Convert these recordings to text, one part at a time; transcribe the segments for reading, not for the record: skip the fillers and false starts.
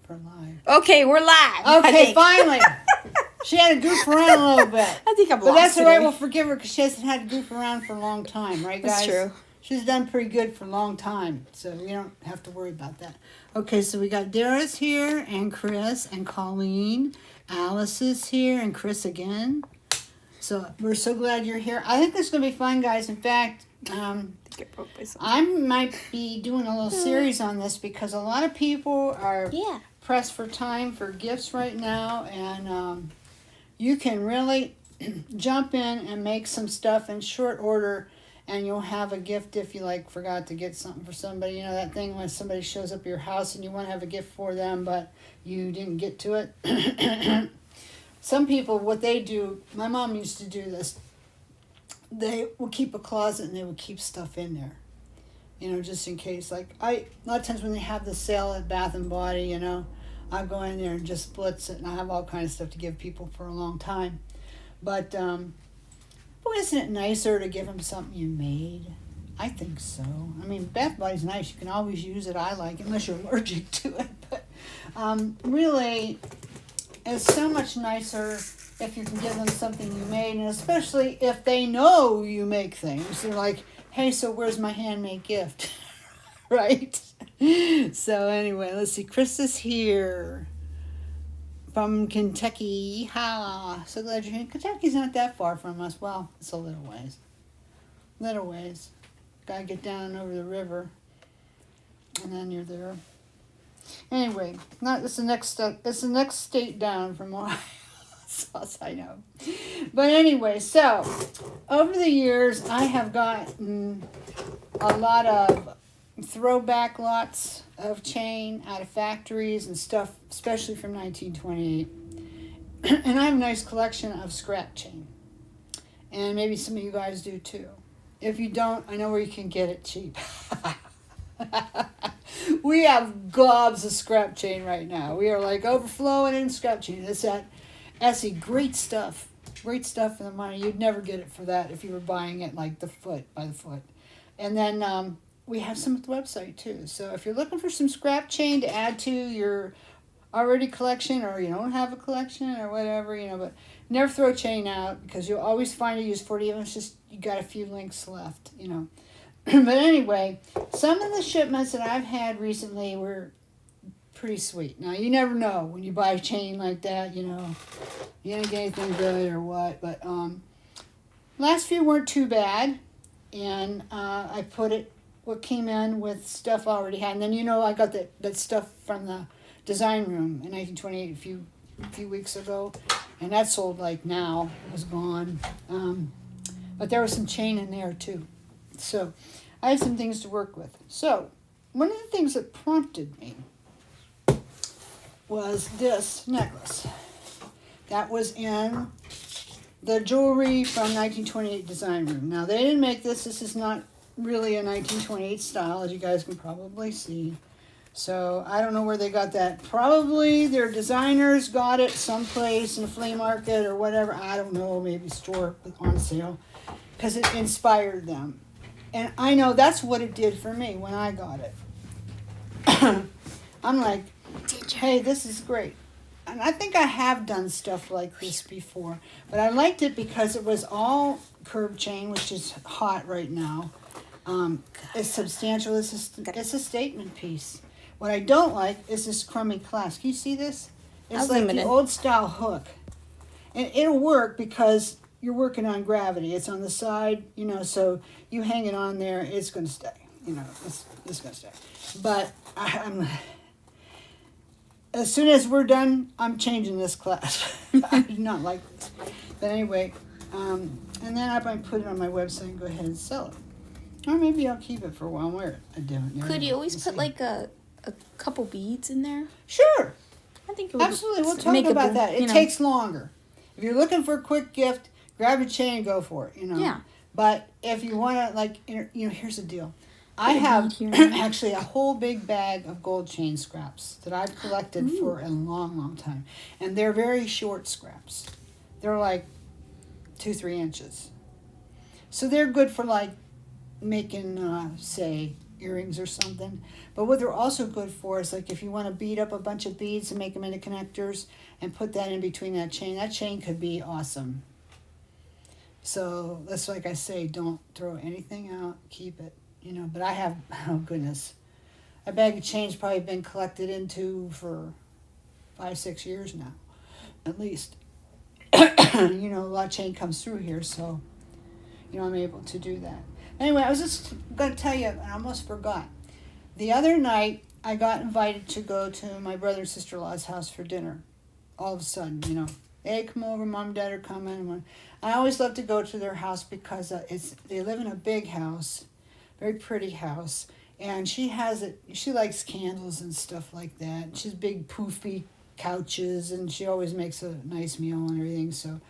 we're live. Okay, we're live. Okay, finally. She had to goof around a little bit. I think I'm But lost that's all right. today. We'll forgive her because she hasn't had to goof around for a long time, right, guys? That's true. She's done pretty good for a long time, so we don't have to worry about that. Okay, so we got Darius here, and Chris, and Colleen. Alice is here, and Chris again. So we're so glad you're here. I think this is going to be fun, guys. In fact, I might be doing a little series on this because a lot of people are pressed for time for gifts right now, and you can really jump in and make some stuff in short order, and you'll have a gift if you forgot to get something for somebody. You know that thing when somebody shows up at your house and you want to have a gift for them, but you didn't get to it. Some people, what they do, my mom used to do this. They would keep a closet and they would keep stuff in there, just in case. A lot of times when they have the sale at Bath and Body, I go in there and just splits it, and I have all kinds of stuff to give people for a long time. But isn't it nicer to give them something you made? I think so. I mean, Bath and Body's nice. You can always use it. I like it, unless you're allergic to it. But really, it's so much nicer if you can give them something you made, and especially if they know you make things. They're like, hey, so where's my handmade gift? Right? So anyway, let's see. Chris is here from Kentucky. Ha! So glad you're here. Kentucky's not that far from us. Well, it's a little ways. Little ways. Gotta get down over the river, and then you're there. Anyway, it's the next step. It's the next state down from Ohio. As I know. But anyway, so over the years, I have gotten a lot of throwback lots of chain out of factories and stuff, especially from 1928. And I have a nice collection of scrap chain. And maybe some of you guys do too. If you don't, I know where you can get it cheap. We have gobs of scrap chain right now. We are overflowing in scrap chain. It's at Essie, great stuff for the money. You'd never get it for that if you were buying it by the foot. And then we have some at the website too. So if you're looking for some scrap chain to add to your already collection, or you don't have a collection or whatever, but never throw chain out because you'll always find a use for it, even if it's just you got a few links left, But anyway, some of the shipments that I've had recently were pretty sweet. Now, you never know when you buy a chain like that, you don't get anything good or what. But last few weren't too bad. And I put what came in with stuff I already had. And then, I got that stuff from the design room in 1928 a few weeks ago. And that sold now. It was gone. But there was some chain in there too. So I had some things to work with. So one of the things that prompted me was this necklace. That was in the jewelry from 1928 design room. Now, they didn't make this. This is not really a 1928 style, as you guys can probably see. So I don't know where they got that. Probably their designers got it someplace in a flea market or whatever. I don't know, maybe store on sale, because it inspired them. And I know that's what it did for me when I got it. I'm like, hey, this is great. And I think I have done stuff like this before. But I liked it because it was all curb chain, which is hot right now. It's substantial. It's a statement piece. What I don't like is this crummy clasp. Can you see this? It's like the old style hook. And it'll work because you're working on gravity. It's on the side, so you hang it on there, it's going to stay. It's going to stay. But as soon as we're done, I'm changing this clasp. I do not like this. But anyway, and then I might put it on my website and go ahead and sell it. Or maybe I'll keep it for a while and wear it. Could you always put a couple beads in there? Sure. I think it would absolutely. We'll talk about that. It takes longer. If you're looking for a quick gift, grab a chain and go for it, Yeah. But if you want to, here's the deal. I have actually a whole big bag of gold chain scraps that I've collected for a long, long time. And they're very short scraps. They're 2-3 inches. So they're good for making, say, earrings or something. But what they're also good for is like if you want to bead up a bunch of beads and make them into connectors and put that in between that chain could be awesome. So that's like I say, don't throw anything out, keep it, but I have, oh goodness, a bag of chain's probably been collected into for 5-6 years now, at least. A lot of chain comes through here, so, I'm able to do that. Anyway, I was just going to tell you, I almost forgot. The other night, I got invited to go to my brother and sister-in-law's house for dinner. All of a sudden, hey, come over, Mom and Dad are coming. I always love to go to their house because they live in a big house, very pretty house. And she likes candles and stuff like that. She has big poofy couches, and she always makes a nice meal and everything. So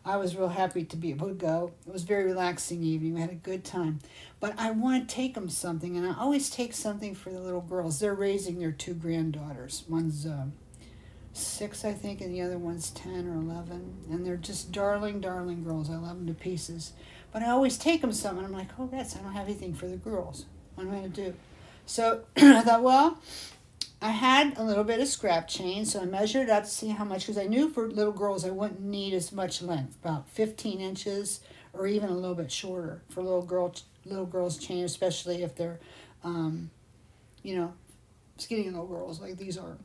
I was real happy to be able to go. It was a very relaxing evening. We had a good time. But I want to take them something, and I always take something for the little girls. They're raising their 2 granddaughters. One's 6, I think, and the other one's 10 or 11. And they're just darling, darling girls. I love them to pieces. But I always take them something. I'm like, oh, I don't have anything for the girls. What am I going to do? So I thought, well, I had a little bit of scrap chain, so I measured it up to see how much, because I knew for little girls I wouldn't need as much length, about 15 inches or even a little bit shorter for little girls' chain, especially if they're, skinny little girls like these are.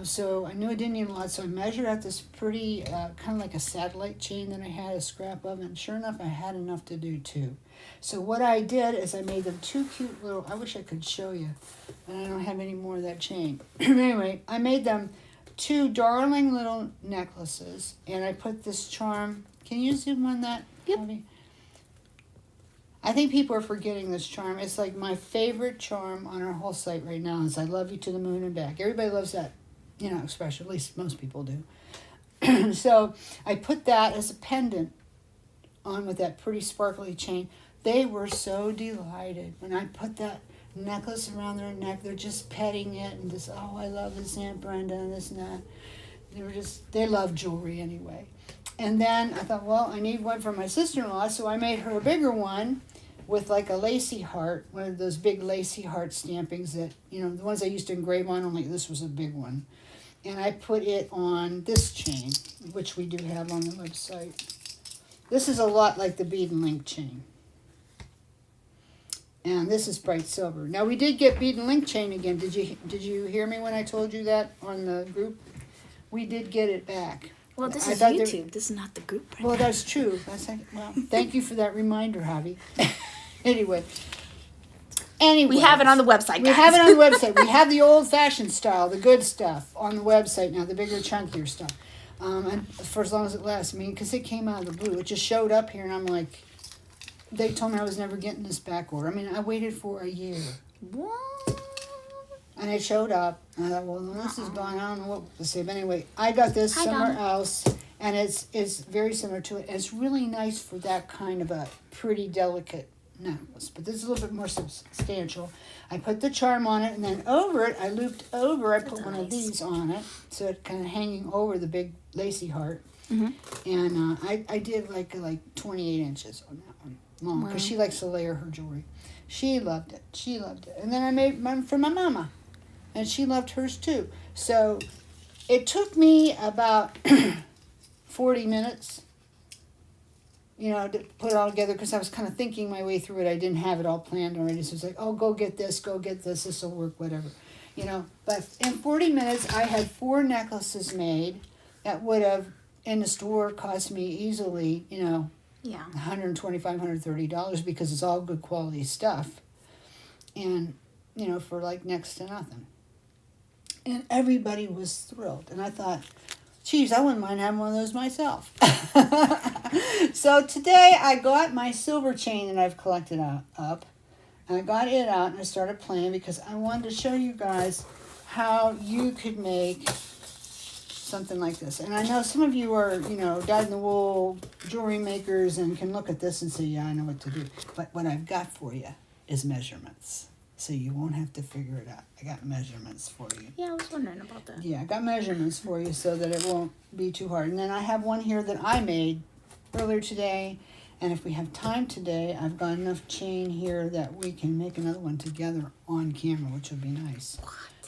So I knew I didn't need a lot, so I measured out this pretty, kind of like a satellite chain that I had a scrap of, and sure enough, I had enough to do 2. So what I did is I made them 2 cute little, I wish I could show you, but I don't have any more of that chain. Anyway, I made them 2 darling little necklaces, and I put this charm, can you zoom on that? Yep. Abby? I think people are forgetting this charm. It's like my favorite charm on our whole site right now is I love you to the moon and back. Everybody loves that, expression, at least most people do. So I put that as a pendant on with that pretty sparkly chain. They were so delighted when I put that necklace around their neck. They're just petting it and just, oh, I love this Aunt Brenda and this and that. They love jewelry anyway. And then I thought, well, I need one for my sister-in-law, so I made her a bigger one with like a lacy heart, one of those big lacy heart stampings that, the ones I used to engrave on, only this was a big one. And I put it on this chain, which we do have on the website. This is a lot like the bead and link chain. And this is bright silver. Now we did get bead and link chain again. Did you hear me when I told you that on the group? We did get it back. Well, this is YouTube. This is not the group. Right well, now. That's true. Thank you for that reminder, Javi. Anyway, we have it on the website, guys. We have it on the website. We have the old-fashioned style, the good stuff, on the website now, the bigger, chunkier stuff. And for as long as it lasts. Because it came out of the blue. It just showed up here, and I'm like, they told me I was never getting this back order. I waited for a year. What? And it showed up. And I thought, well, when this is gone, I don't know what to say. But anyway, I got this somewhere else, and it's very similar to it. And it's really nice for that kind of a pretty delicate necklace. But this is a little bit more substantial. I put the charm on it, and then over it, I looped over. I put one of these on it, so it kind of hanging over the big lacy heart. Mm-hmm. And I did like 28 inches on that one long, because she likes to layer her jewelry. She loved it. And then I made one for my mama, and she loved hers too. So it took me about 40 minutes, to put it all together, because I was kind of thinking my way through it. I didn't have it all planned already, so it's like, oh, go get this, this will work, whatever. But in 40 minutes, I had 4 necklaces made that would have, in the store, cost me easily, $125, $130, because it's all good quality stuff. And, for like next to nothing. And everybody was thrilled. And I thought, geez, I wouldn't mind having one of those myself. So today I got my silver chain that I've collected up. And I got it out and I started playing, because I wanted to show you guys how you could make something like this. And I know some of you are, dyed-in-the-wool jewelry makers and can look at this and say, yeah, I know what to do. But what I've got for you is measurements. So you won't have to figure it out. I got measurements for you. Yeah, I was wondering about that. Yeah, I got measurements for you so that it won't be too hard. And then I have one here that I made earlier today. And if we have time today, I've got enough chain here that we can make another one together on camera, which would be nice.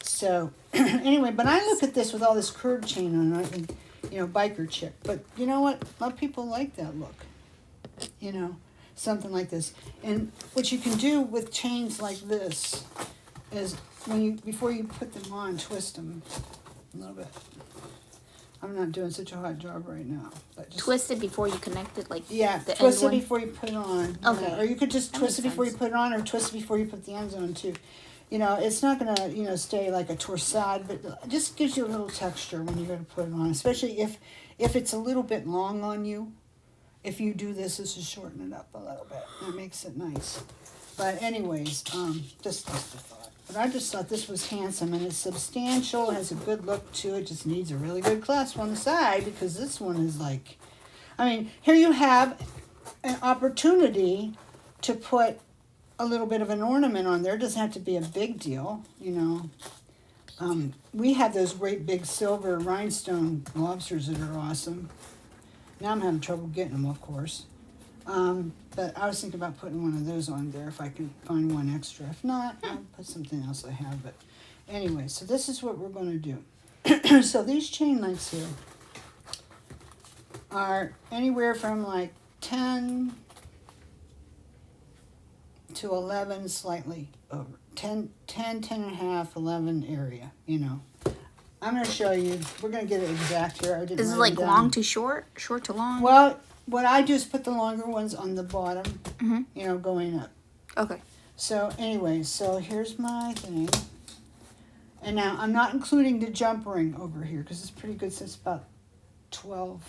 So anyway, but I look at this with all this curved chain on it, and, you know, biker chick. But you know what? A lot of people like that look. You know, something like this. And what you can do with chains like this is before you put them on, twist them a little bit. I'm not doing such a hot job right now. But just, Twist it before you connect it, like yeah, the twist end it one? before you put it on. Okay. Yeah, or you could just That twist it makes before you sense. put it on, or twist it before you put the ends on too. You know, it's not gonna, you know, stay like a torsade, but it just gives you a little texture when you're gonna put it on, especially if it's a little bit long on you. If you do this will shorten it up a little bit. That makes it nice. But anyways, just a thought. But I just thought this was handsome, and it's substantial, has a good look to it, just needs a really good clasp on the side, because this one is like, I mean, here you have an opportunity to put a little bit of an ornament on there. It doesn't have to be a big deal, you know. We have those great big silver rhinestone lobsters that are awesome. Now I'm having trouble getting them, of course. But I was thinking about putting one of those on there if I could find one extra. If not, I'll put something else I have. But anyway, so this is what we're going to do. So these chain lengths here are anywhere from like 10 to 11, slightly over. 10 and a half, 11 area, you know. I'm going to show you. We're going to get it exact here. I didn't Is it write like them down. long to short, short to long? Well, what I do is put the longer ones on the bottom, Mm-hmm. you know, going up. Okay. So anyway, so here's my thing. And now I'm not including the jump ring over here because it's pretty good since about 12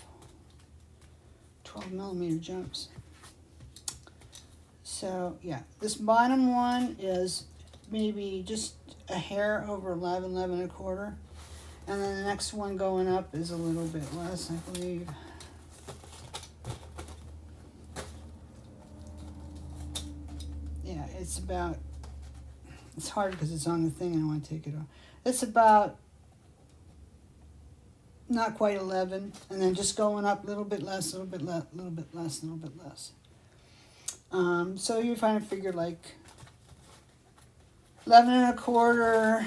millimeter jumps. So yeah, this bottom one is maybe just a hair over 11 and a quarter. And then the next one going up is a little bit less, I believe. Yeah, it's about, it's hard because it's on the thing and I want to take it off. It's about not quite 11, and then just going up a little bit less, a little bit less, a little bit less, a little bit less. So you find a figure like 11 and a quarter,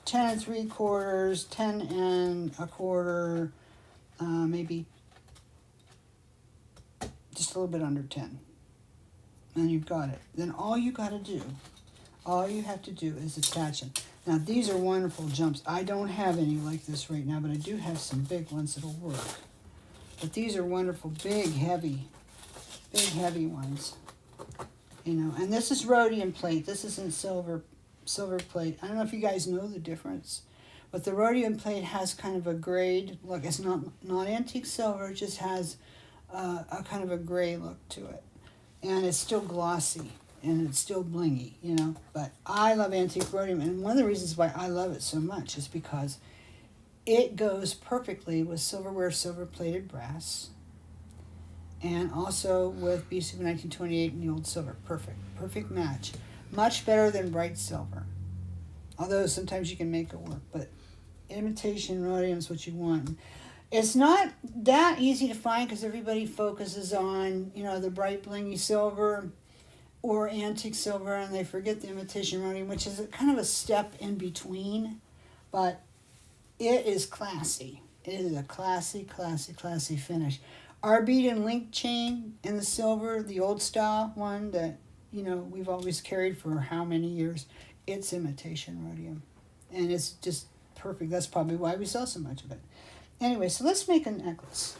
10 and 3/4, 10 and a quarter, maybe just a little bit under 10. And you've got it. Then all you have to do is attach them. Now these are wonderful jumps. I don't have any like this right now, but I do have some big ones that'll work. But these are wonderful, big, heavy ones. You know, and this is rhodium plate. This isn't silver plate. I don't know if you guys know the difference, but the rhodium plate has kind of a grayed look. It's not antique silver. It just has a kind of a gray look to it. And it's still glossy, and it's still blingy, you know. But I love antique rhodium, and one of the reasons why I love it so much is because it goes perfectly with silverware, silver-plated brass, and also with B Super 1928 and the old silver. Perfect match. Much better than bright silver. Although sometimes you can make it work, but imitation rhodium is what you want. It's not that easy to find because everybody focuses on, you know, the bright blingy silver or antique silver, and they forget the imitation rhodium, which is kind of a step in between, but it is classy. It is a classy finish. Our bead and link chain in the silver, the old style one that, you know, we've always carried for how many years, it's imitation rhodium. And it's just perfect. That's probably why we sell so much of it. Anyway, so let's make a necklace.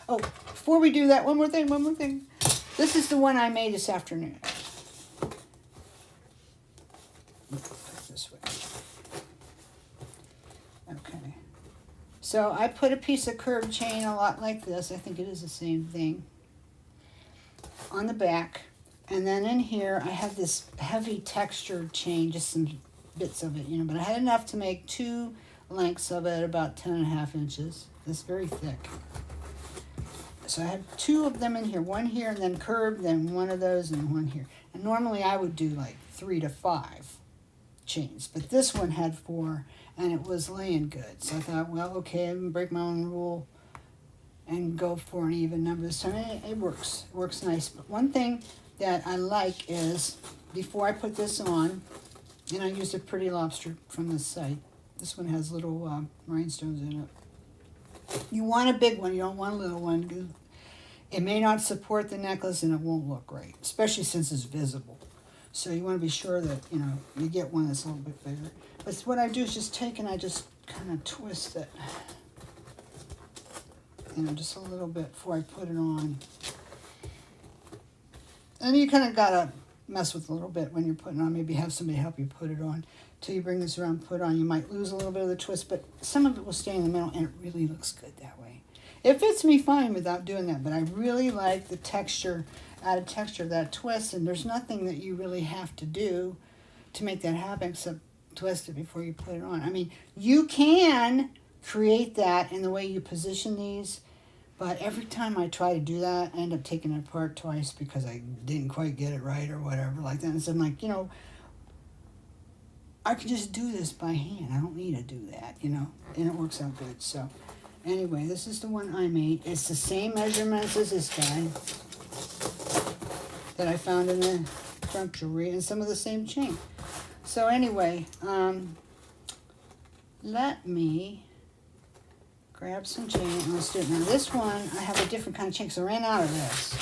Oh, before we do that, one more thing. This is the one I made this afternoon. Put it this way. Okay. So I put a piece of curved chain, a lot like this. I think it is the same thing. On the back. And then in here, I have this heavy textured chain, just some bits of it, you know. But I had enough to make 2 lengths of it, about 10.5 inches. It's very thick. So I have 2 of them in here, one here and then curved, then one of those and one here. And normally I would do like 3 to 5 chains, but this one had 4 and it was laying good. So I thought, well, okay, I'm gonna break my own rule and go for an even number this time. It works. It works nice. But one thing that I like is, before I put this on, and I used a Pretty Lobster from this site. This one has little rhinestones in it. You want a big one. You don't want a little one. It may not support the necklace and it won't look great, especially since it's visible. So you want to be sure that, you get one that's a little bit bigger. But what I do is just take and I just kind of twist it. Just a little bit before I put it on. And you kind of got to mess with a little bit when you're putting it on. Maybe have somebody help you put it on. Till you bring this around, put it on. You might lose a little bit of the twist, but some of it will stay in the middle, and it really looks good that way. It fits me fine without doing that, but I really like the texture, added texture of that twist, and there's nothing that you really have to do to make that happen except twist it before you put it on. I mean, you can create that in the way you position these, but every time I try to do that, I end up taking it apart twice because I didn't quite get it right or whatever like that. And so I'm like, I can just do this by hand. I don't need to do that, and it works out good. So anyway, this is the one I made. It's the same measurements as this guy that I found in the junk jewelry, and some of the same chain. So anyway, let me grab some chain and let's do it. Now this one, I have a different kind of chain because I ran out of this.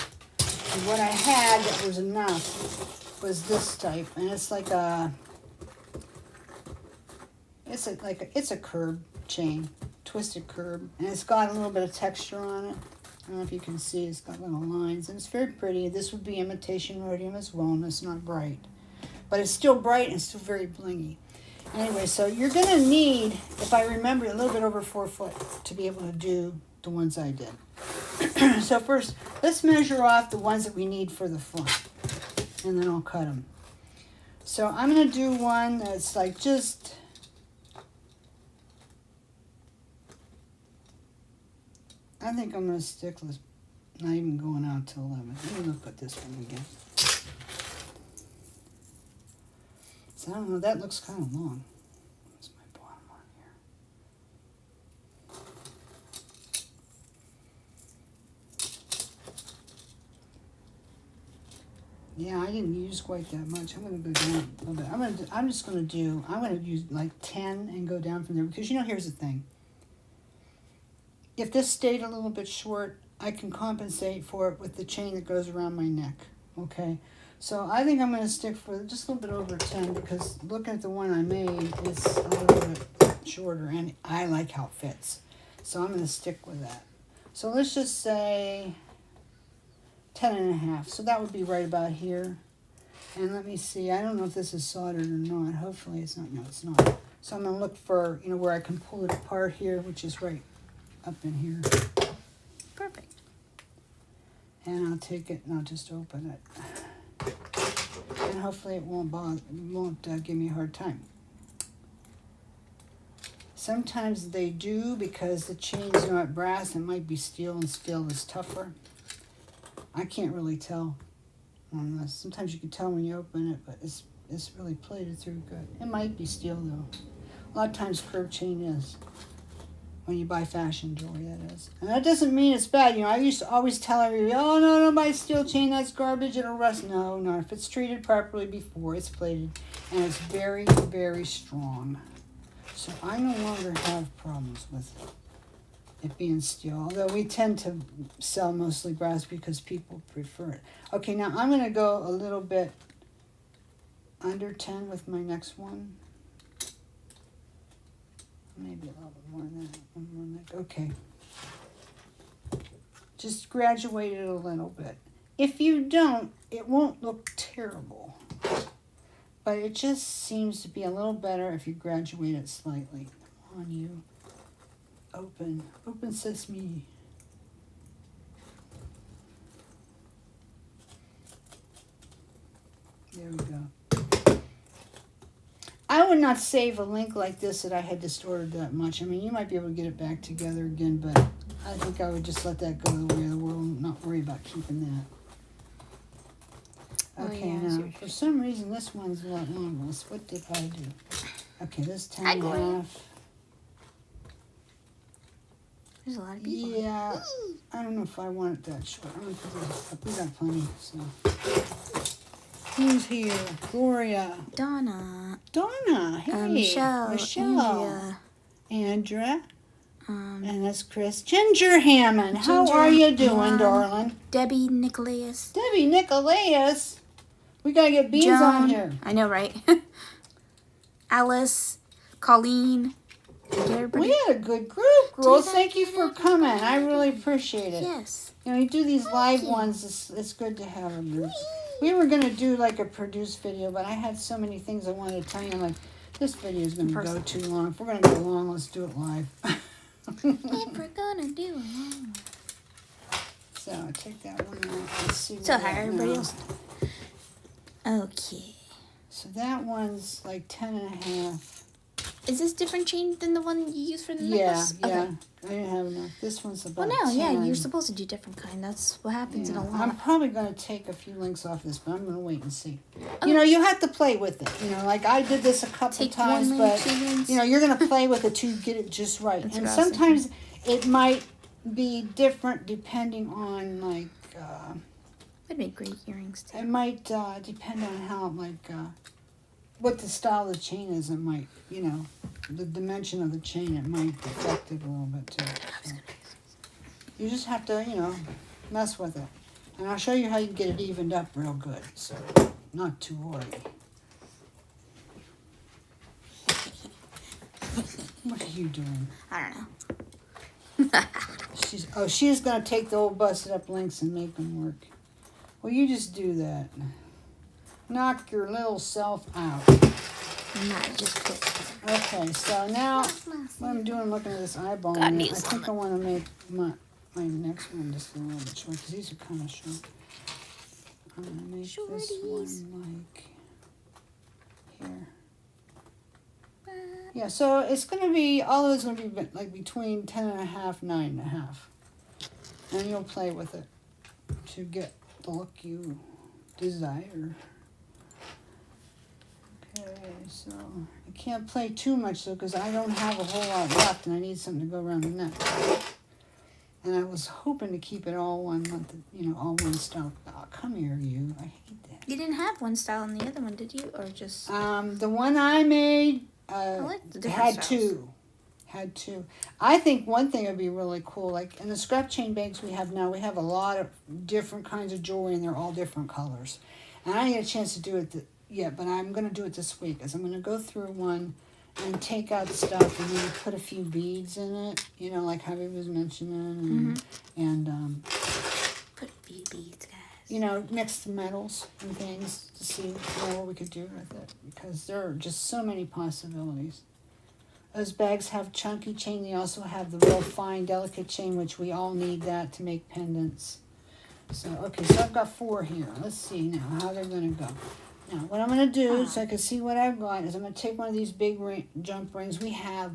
And what I had that was enough was this type, and it's like it's a curb chain, twisted curb, and it's got a little bit of texture on it. I don't know if you can see, it's got little lines, and it's very pretty. This would be imitation rhodium as well, and it's not bright. But it's still bright and still very blingy. Anyway, so you're going to need, if I remember, a little bit over 4 foot to be able to do the ones I did. So first, let's measure off the ones that we need for the front, and then I'll cut them. So I'm going to do one that's like just... I think I'm going to stick with not even going out to 11. Let me look at this one again. So I don't know, that looks kind of long. What's my bottom on here? Yeah, I didn't use quite that much. I'm going to go down a little bit. I'm going to use like 10 and go down from there. Because, here's the thing. If this stayed a little bit short, I can compensate for it with the chain that goes around my neck, okay? So I think I'm going to stick for just a little bit over 10 because looking at the one I made, it's a little bit shorter, and I like how it fits. So I'm going to stick with that. So let's just say 10.5. So that would be right about here. And let me see. I don't know if this is soldered or not. Hopefully it's not. No, it's not. So I'm going to look for, where I can pull it apart here, which is right up in here. Perfect. And I'll take it and I'll just open it. And hopefully it won't give me a hard time. Sometimes they do because the chain's not brass. It might be steel, and steel is tougher. I can't really tell on this. Sometimes you can tell when you open it, but it's really plated through good. It might be steel though. A lot of times curved chain is. When you buy fashion jewelry, that is. And that doesn't mean it's bad. I used to always tell everybody, oh, no, don't buy steel chain, that's garbage, it'll rust. No, if it's treated properly before it's plated, and it's very, very strong. So I no longer have problems with it being steel, although we tend to sell mostly brass because people prefer it. Okay, now I'm going to go a little bit under 10 with my next one. Maybe a little bit more than that. Okay. Just graduate it a little bit. If you don't, it won't look terrible. But it just seems to be a little better if you graduate it slightly. Come on, you. Open. Open sesame. There we go. I would not save a link like this that I had distorted that much. I mean, you might be able to get it back together again, but I think I would just let that go the way of the world and not worry about keeping that. Okay, now, for some reason, this one's a lot longer. What did I do? Okay, this 10.5. There's a lot of people. Yeah, I don't know if I want it that short. I'm gonna put this up. We got plenty. So, who's here? Gloria, Donna. Donna. Hey, Michelle. Michelle, Andrea. Andrea, and that's Chris. Ginger Hammond. How Ginger are you doing, Hammond. darling? Debbie Nicholas. Debbie Nicholas. We gotta get beans Joan. on here. I know, right? Alice. Colleen. Get everybody. We had a good group, girls. Did I Thank you get for coming. I really appreciate it. Yes. You know, you do these live you. ones. It's good to have a group. We were gonna do like a produced video, but I had so many things I wanted to tell you. I'm like, this video is gonna go too long. If we're gonna go long, let's do it live. If we're gonna do it. So I take that one out. Let's see. So what hi, we got everybody now. else. Okay. So that one's like 10 and a half. Is this different chain than the one you used for the Yeah, necklace? yeah. Okay. I didn't have enough. This one's Well, about no, 10. yeah, you're supposed to do different kind. That's what happens in a lot. I'm probably going to take a few links off this, but I'm going to wait and see. Okay. You know, you have to play with it. You know, like I did this a couple Take times, one link, but 2 links. you know, you're going to play with it to get it just right. That's And what I was sometimes it might be different depending on like Would make great earrings too. it might depend on how like what the style of the chain is. It might, you know, the dimension of the chain. It might affect it a little bit too. So you just have to, you know, mess with it. And I'll show you how you get it evened up real good. So not too worried. What are you doing? I don't know. She's gonna take the old busted up links and make them work. Well, you just do that. Knock your little self out. Not just put. Okay, so now what I'm doing, I'm looking at this eyeball. Got and I news think I want to make my next one just a little bit short because these are kind of short. I'm gonna make this Shorties. one like here. Yeah, so it's gonna be all of it's gonna be like between 10 and a half, 9 and a half, and you'll play with it to get the look you desire. Okay, so I can't play too much though because I don't have a whole lot left, and I need something to go around the neck. And I was hoping to keep it all one month, you know, all one style. Oh, come here, you! I hate that. You didn't have one style in the other one, did you? Or just. The one I made. I like the different had styles. Had two. I think one thing would be really cool, like in the scrap chain bags we have now, we have a lot of different kinds of jewelry and they're all different colors. And I didn't get a chance to do it yet, but I'm going to do it this week. As I'm going to go through one and take out stuff and then put a few beads in it, you know, like Javi was mentioning, and Put beads, guys. you know, mix the metals and things to see what we could do with it because there are just so many possibilities. Those bags have chunky chain. They also have the real fine, delicate chain, which we all need that to make pendants. So, okay, so I've got 4 here. Let's see now how they're going to go. Now, what I'm going to do, so I can see what I've got, is I'm going to take one of these big jump rings. We have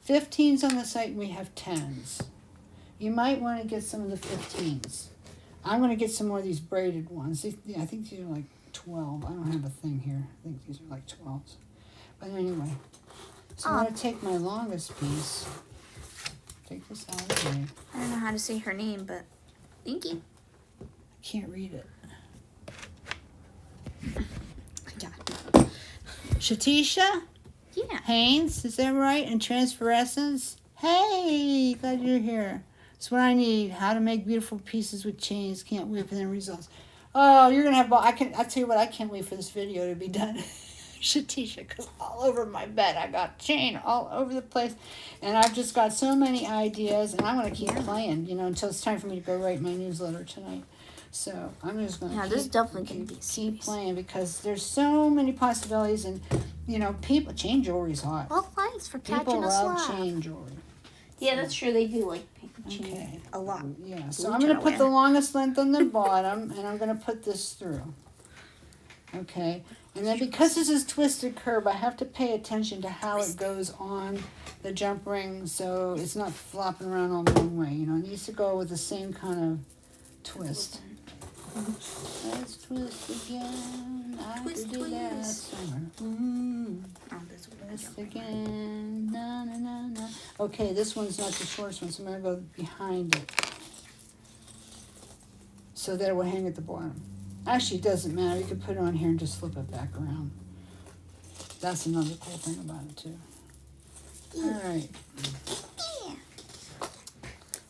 15s on the site and we have 10s. You might want to get some of the 15s. I'm going to get some more of these braided ones. I think these are like 12. I don't have a thing here. I think these are like 12s. But anyway, so I'm going to take my longest piece. Take this out of the way. I don't know how to say her name, but thank you. I can't read it. Yeah. Shatisha Yeah. Haynes, is that right? And Transferescence. Hey, glad you're here. That's what I need. How to make beautiful pieces with chains. Can't wait for the results. Oh, you're gonna have. I'll tell you what. I can't wait for this video to be done, Shatisha, because all over my bed I got chain all over the place, and I've just got so many ideas, and I'm gonna keep playing. You know, until it's time for me to go write my newsletter tonight. So I'm just gonna. Yeah, this is definitely gonna be a keep series. playing because there's so many possibilities, and you know, people chain jewelry's hot. Well, thanks for People catching us love live. chain jewelry. Yeah, that's true. They do like chain Okay. a lot. Yeah, so Blue I'm going to put the underwear. longest length on the bottom, and I'm going to put this through. Okay, and then because this is twisted curve, I have to pay attention to how it goes on the jump ring, so it's not flopping around all one way. You know, it needs to go with the same kind of twist. Let's twist again. I Twist, did that twist. summer. Oh, that's what Twist again. Na, na, na, na. Okay, this one's not the shortest one, so I'm going to go behind it. So that it will hang at the bottom. Actually, it doesn't matter. You can put it on here and just flip it back around. That's another cool thing about it, too. All right. Yeah.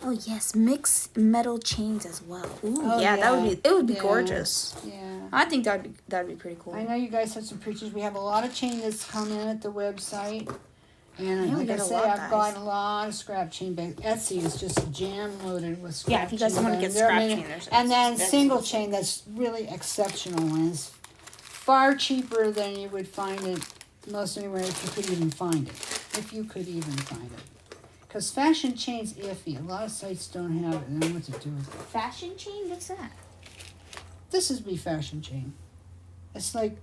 Oh yes, mix metal chains as well. Ooh, Oh, yeah, it would be yeah, gorgeous. Yeah. I think that'd be pretty cool. I know you guys have some pictures. We have a lot of chain that's come in at the website. And Yeah, we like I got a say, lot, I've guys. got a lot of scrap chain bags. Etsy is just jam loaded with scrap chain. Yeah, if you guys want to get bags. There are scrap many- chain, there's And then that's single awesome. chain that's really exceptional and is far cheaper than you would find it most anywhere if you could even find it. If you could even find it. Because fashion chain's iffy. A lot of sites don't have it and then what to do with it. Fashion chain? What's that? This is be fashion chain. It's like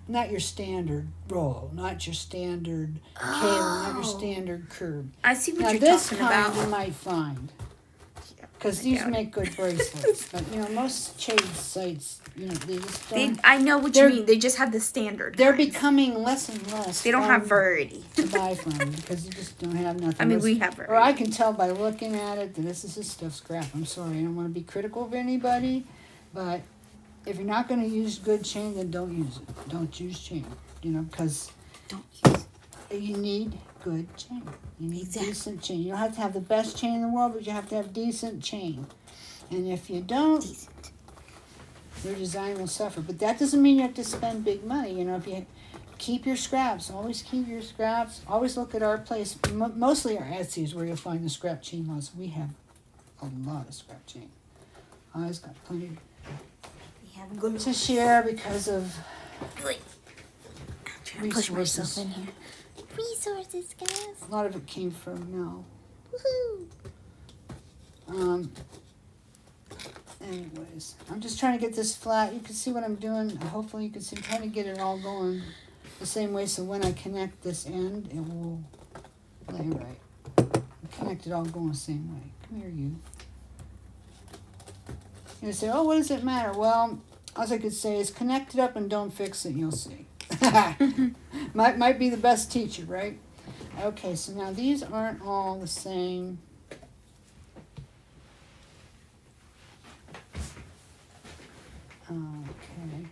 not your standard roll, not your standard cable, not your standard curb. I see what Now you're this talking kind about. you might find. Yeah, Because I these doubt it. make good bracelets. But, you know, most chain sites, you know, they just don't. I know what you They're- mean. They just have the standard. They're kinds. becoming less and less. They don't fun have variety. to buy from because you just don't have nothing. I mean, else. we have Or variety. I can tell by looking at it that this stuff scrap. I'm sorry, I don't want to be critical of anybody, but if you're not going to use good chain, then don't use it. Don't use chain, you know, because Don't use. you need good chain. You need Exactly. decent chain. You don't have to have the best chain in the world, but you have to have decent chain. And if you don't, Decent. your design will suffer. But that doesn't mean you have to spend big money. You know, if you keep your scraps, always keep your scraps. Always look at our place. Mostly our Etsy is where you'll find the scrap chain ones. We have a lot of scrap chain. I always got plenty We have good. to share because of Wait. I'm trying to push myself resources. in here. Resources, guys. A lot of it came from Mel. Woohoo. Anyways, I'm just trying to get this flat. You can see what I'm doing. Hopefully you can see. I'm trying to get it all going the same way so when I connect this end, it will lay right. Connect it all going the same way. Come here, you. You say, oh, what does it matter? Well, all I could say is connect it up and don't fix it and you'll see. might be the best teacher, right? Okay, so now these aren't all the same. Okay.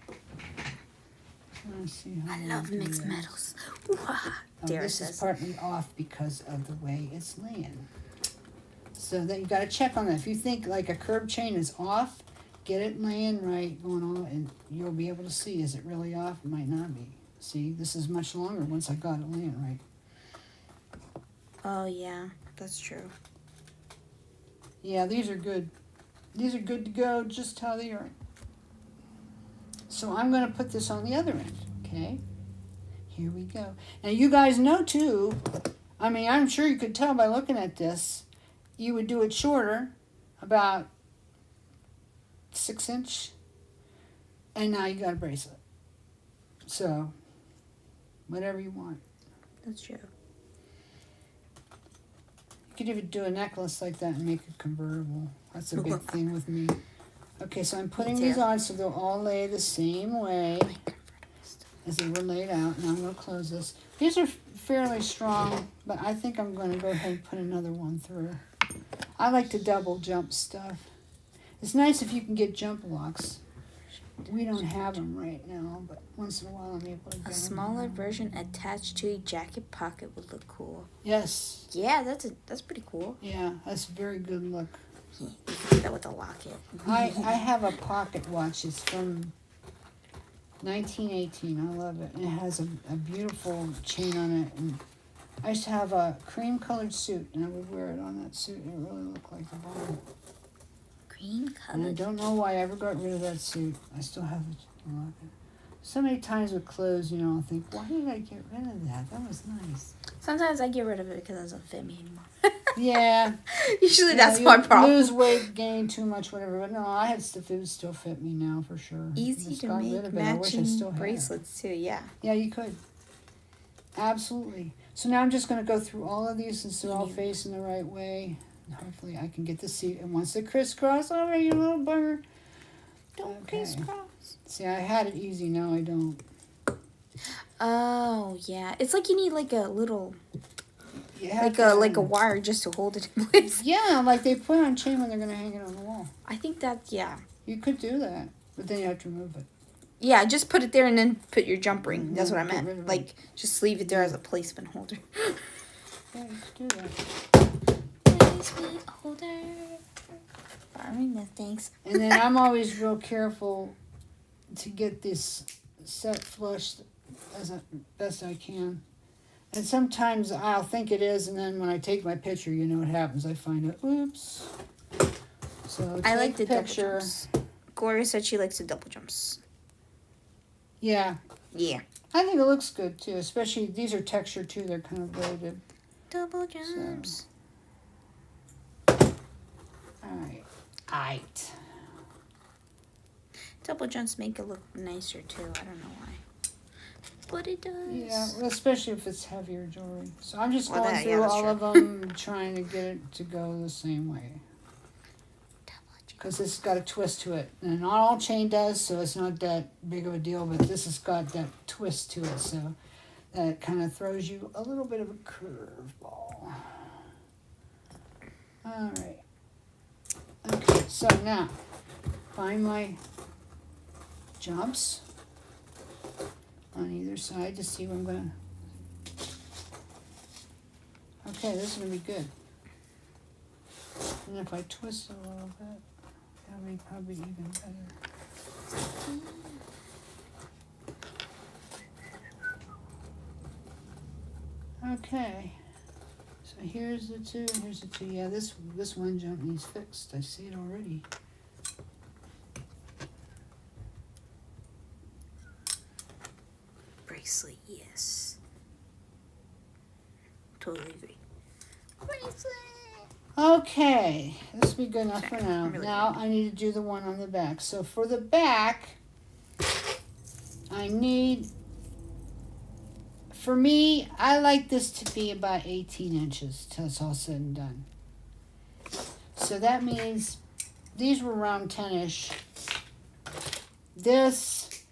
Let's see how I we love do mixed this. metals. Wah. Oh, Dare this is says. partly off because of the way it's laying. So that you got to check on that. If you think like a curb chain is off, get it laying right, going on, and you'll be able to see, is it really off? It might not be. See, this is much longer once I got it laying right. Oh yeah, that's true. Yeah, these are good. These are good to go just how they are. So I'm going to put this on the other end, okay? Here we go. Now you guys know too, I mean, I'm sure you could tell by looking at this, you would do it shorter, about 6 inch, and now you got a bracelet. So, whatever you want. That's true. You could even do a necklace like that and make it convertible. That's a big thing with me. Okay, so I'm putting these on so they'll all lay the same way as they were laid out. Now I'm going to close this. These are fairly strong, but I think I'm going to go ahead and put another one through. I like to double jump stuff. It's nice if you can get jump locks. We don't have them right now, but once in a while I'm able to get A them. smaller version attached to a jacket pocket would look cool. Yes. Yeah, that's pretty cool. Yeah, that's a very good look. You can do that with a locket. I have a pocket watch. It's from 1918. I love it. And it has a beautiful chain on it. And I used to have a cream colored suit, and I would wear it on that suit. And it really looked like the bomb. Green And I color. don't know why I ever got rid of that suit. I still have it. I love it. So many times with clothes, you know, I'll think, why did I get rid of that? That was nice. Sometimes I get rid of it because it doesn't fit me anymore. Yeah. Usually Yeah, that's you my problem. Lose weight, gain too much, whatever. But no, I had stuff. It would still fit me now for sure. Easy Just to got rid make of it. I wish I still matching had it. bracelets too. Yeah. Yeah, you could. Absolutely. So now I'm just going to go through all of these since they're all Yeah. facing the right way. And hopefully I can get the seat. And once they crisscross over, you little bugger. Don't Okay. crisscross. See, I had it easy. Now I don't. Oh yeah, it's like you need like a little You have like a wire just to hold it in place. Yeah, like they put on chain when they're gonna hang it on the wall. I think that You could do that, but then you have to remove it. Yeah, just put it there and then put your jump ring. That's what I Get rid meant. of Like, just leave it there as a placement holder. Yeah, you could do that. Placement holder. Farming the things. And then I'm always real careful to get this set flush as best I can. And sometimes I'll think it is, and then when I take my picture, you know what happens. I find out, oops. So I like the picture. double jumps. Gloria said she likes the double jumps. Yeah. Yeah. I think it looks good too, especially these are texture too. They're kind of loaded. Double jumps. Alright. Double jumps make it look nicer too. I don't know why. But it does. Yeah, well, especially if it's heavier jewelry. So I'm just Well, going through that's all true. of them, trying to get it to go the same way. Because it's got a twist to it. And not all chain does, so it's not that big of a deal, but this has got that twist to it, so that kind of throws you a little bit of a curveball. Alright. Okay, so now, find my jumps on either side to see where I'm going to. Okay, this is going to be good. And if I twist it a little bit, that'll be probably even better. Okay. So here's the two, here's the two. Yeah, this one jump needs fixed. I see it already. Bracelet, yes. Totally agree. Bracelet. Okay, this will be good enough for now. Really Now I need to do the one on the back. So for the back, I need, for me, I like this to be about 18 inches till it's all said and done. So that means these were around 10-ish. This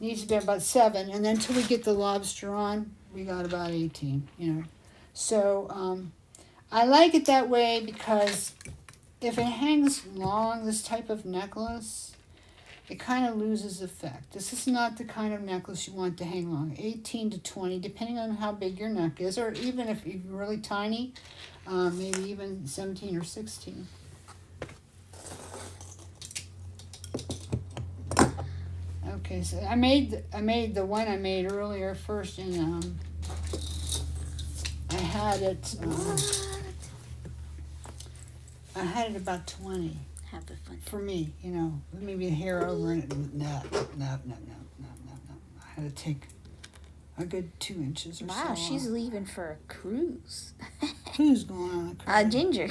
needs to be about 7, and then till we get the lobster on, we got about 18, you know. So, I like it that way because if it hangs long, this type of necklace, it kind of loses effect. This is not the kind of necklace you want to hang long. 18 to 20, depending on how big your neck is, or even if you're really tiny, maybe even 17 or 16. Okay, so I made the one I made earlier first, and I had it. I had it about 20. Have the fun. For me, you know, maybe a hair over it. No. I had to take a good 2 inches or so. Wow, she's leaving for a cruise. Who's going on a cruise? Ginger.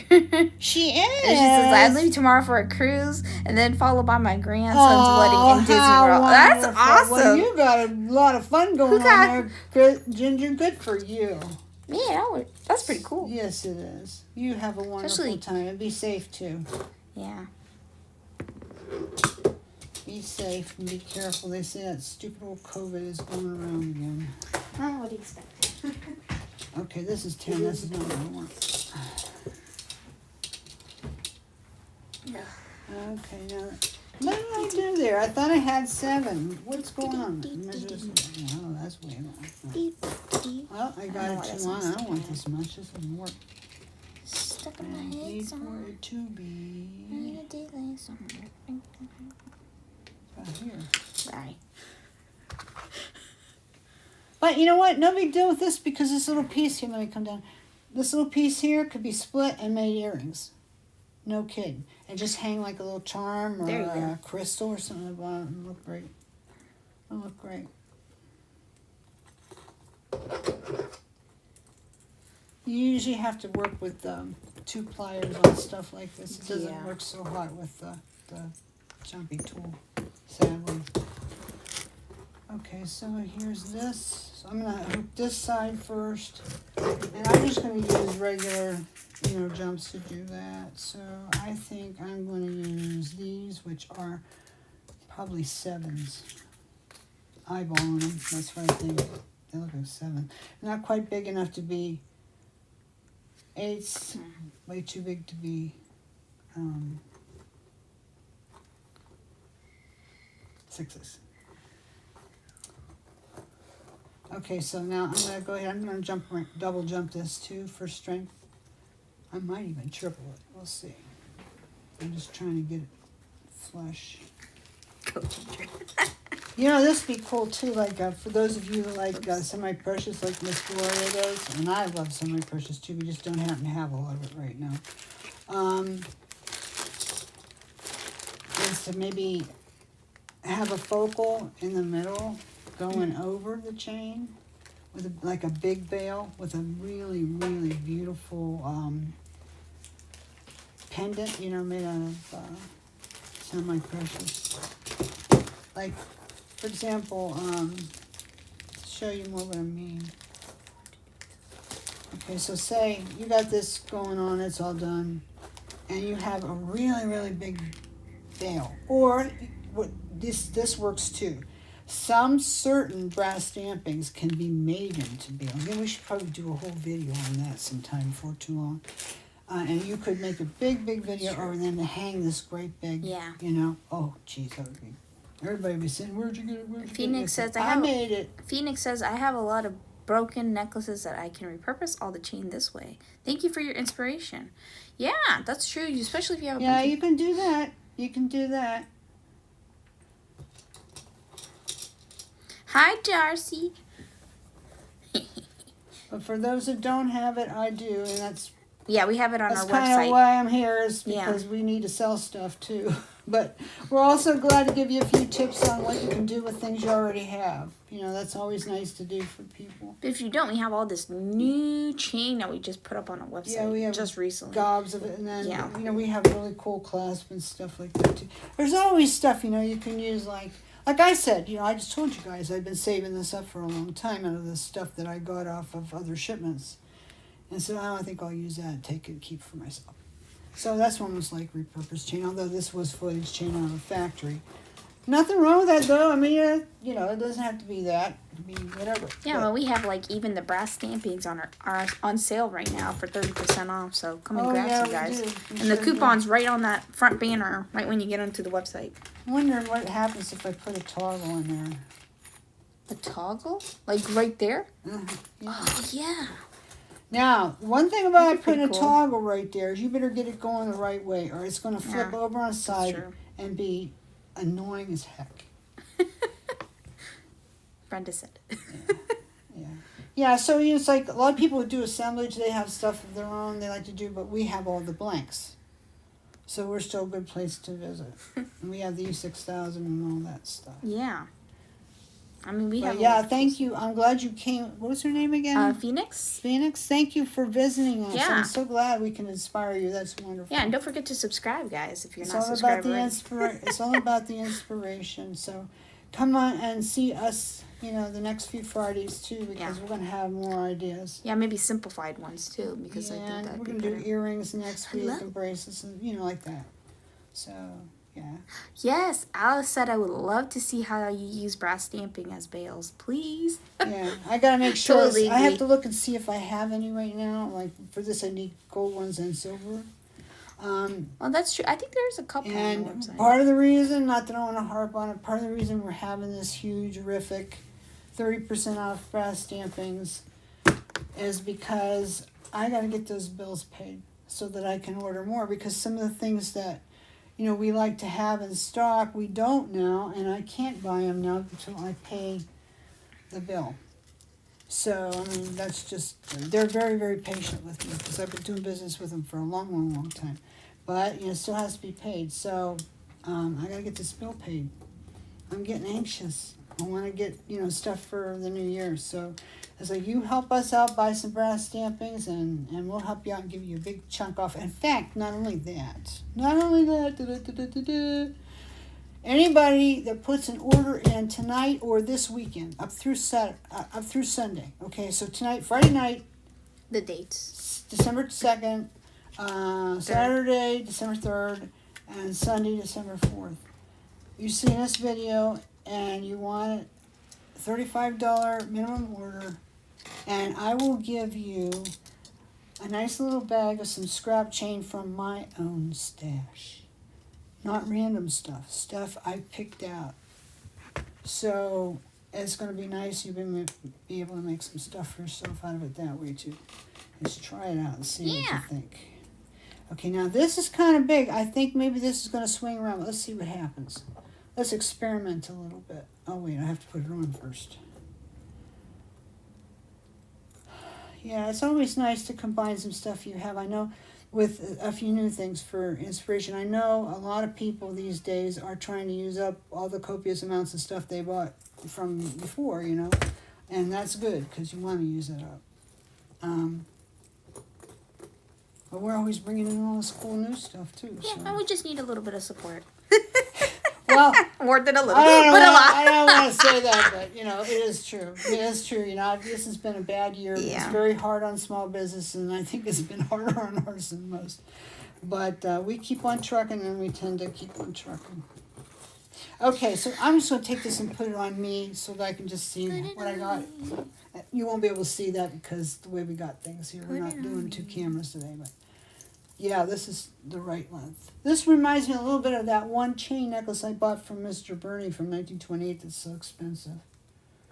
She is. And she says, I leave tomorrow for a cruise, and then followed by my grandson's wedding in Disney World. That's awesome. Well, you got a lot of fun going on there, Ginger. Good for you. Yeah, that's pretty cool. Yes, it is. You have a wonderful time, and be safe too. Yeah. Be safe and be careful. They say that stupid old COVID is going around again. Oh, what do you expect? Okay, this is 10. This is not what I want. Okay, now, what did I do there? I thought I had 7. What's going on? Oh, that's way long. Well, I got it too long. I don't want this much. This doesn't work. Stuck in I my head need for somewhere. it to be about here. Sorry. But you know what? No big deal with this because this little piece here, let me come down. This little piece here could be split and made earrings. No kidding. And just hang like a little charm or a crystal or something at the bottom. It'll look great. It'll look great. You usually have to work with 2 pliers on stuff like this. It doesn't work so hot with the jumpy tool, sadly. Okay, so here's this. So I'm going to hook this side first. And I'm just going to use regular, jumps to do that. So I think I'm going to use these, which are probably 7s. Eyeballing them, that's what I think. They look like 7. Not quite big enough to be 8s, way too big to be 6s. Okay, so now I'm going to go ahead. I'm going to double jump this too for strength. I might even triple it. We'll see. I'm just trying to get it flush. You know, this would be cool too. Like for those of you that like semi-precious, like Miss Gloria does, and I love semi-precious too. We just don't happen to have a lot of it right now. Is to maybe have a focal in the middle going over the chain with like a big bail with a really, really beautiful pendant, you know, made out of semi-precious. Like, for example, show you more what I mean. Okay, so say you got this going on, it's all done, and you have a really, really big bail. Or this works too. Some certain brass stampings can be made into bail. Again, we should probably do a whole video on that sometime before too long. And you could make a big, big video, or then to hang this great big, you know. Oh, geez, that would be. Everybody would be saying, "Where'd you get it?" Phoenix says, I made it. Phoenix says, I have a lot of broken necklaces that I can repurpose all the chain this way. Thank you for your inspiration. Yeah, that's true, especially if you have a you can do that. You can do that. Hi, Darcy. But for those that don't have it, I do, and that's we have it on our that's website. kind of why I'm here, is because we need to sell stuff too. But we're also glad to give you a few tips on what you can do with things you already have. You know, that's always nice to do for people. But if you don't, we have all this new chain that we just put up on our website. Yeah, we have just recently. Gobs of it, and then you know, we have really cool clasp and stuff like that too. There's always stuff, you know, you can use like I said, you know, I just told you guys I've been saving this up for a long time out of the stuff that I got off of other shipments. And so I think I'll use that, take it, keep for myself. So that's almost like repurposed chain, although this was footage chain out of a factory. Nothing wrong with that, though. I mean, you know, it doesn't have to be that. It can be whatever. Yeah, well, we have like even the brass stampings are on sale right now for 30% off. So come and grab some, guys. And the coupon's right on that front banner, right when you get onto the website. I'm wondering what happens if I put a toggle in there. A toggle? Like right there? Yeah. Oh, yeah. Now, one thing about putting a toggle right there is you better get it going the right way, or it's going to flip over on its side and be annoying as heck. Brenda said. Yeah, so you know, it's like a lot of people who do assemblage, they have stuff of their own they like to do, but we have all the blanks. So we're still a good place to visit. And we have the E6000 and all that stuff. Yeah. I mean, we have. Yeah, thank you. I'm glad you came. What was her name again? Phoenix. Phoenix, thank you for visiting us. Yeah. I'm so glad we can inspire you. That's wonderful. Yeah, and don't forget to subscribe, guys, if you're It's not all subscribed about It's all about the inspiration. So come on and see us, you know, the next few Fridays, too, because we're going to have more ideas. Yeah, maybe simplified ones, too, because I think that'd we're be going to better. do earrings next week and bracelets and, you know, like that. So, yeah. Yes, Alice said I would love to see how you use brass stamping as bails. Please. Yeah, I got to make sure. Totally I have to look and see if I have any right now. Like, for this, I need gold ones and silver. Well, that's true. I think there's a couple on the website. Part of the reason, not that I want to harp on it, part of the reason we're having this huge, horrific 30% off brass stampings is because I got to get those bills paid so that I can order more, because some of the things that, you know, we like to have in stock, we don't now, and I can't buy them now until I pay the bill. So, I mean, that's just, they're very, very patient with me because I've been doing business with them for a long, long, long time. But, you know, it still has to be paid. So, I got to get this bill paid. I'm getting anxious. I want to get, you know, stuff for the new year. So, it's like, you help us out, buy some brass stampings, and we'll help you out and give you a big chunk off. In fact, not only that, anybody that puts an order in tonight or this weekend, up through Sunday, okay, so tonight, Friday night, the dates, December 2nd, Saturday, December 3rd, and Sunday, December 4th. You see this video and you want $35 minimum order, and I will give you a nice little bag of some scrap chain from my own stash. Not random stuff. Stuff I picked out. So it's going to be nice. You're going to be able to make some stuff for yourself out of it that way too. Just try it out and see what you think. Okay, now this is kind of big. I think maybe this is going to swing around. Let's see what happens. Let's experiment a little bit. Oh wait, I have to put it on first. Yeah, it's always nice to combine some stuff you have. I know with a few new things for inspiration. I know a lot of people these days are trying to use up all the copious amounts of stuff they bought from before, you know. And that's good because you want to use it up. But we're always bringing in all this cool new stuff too. Yeah, so. and we just need a little bit of support. Well, more than a little, but a lot. I don't want to say that, but you know, it is true. It is true. You know, this has been a bad year. Yeah. It's very hard on small business, and I think it's been harder on ours than most. But we keep on trucking, and we tend to keep on trucking. Okay, so I'm just going to take this and put it on me so that I can just see what I got. You won't be able to see that because the way we got things here. We're not doing 2 cameras today, but yeah, this is the right length. This reminds me a little bit of that one chain necklace I bought from Mr. Bernie from 1928 that's so expensive.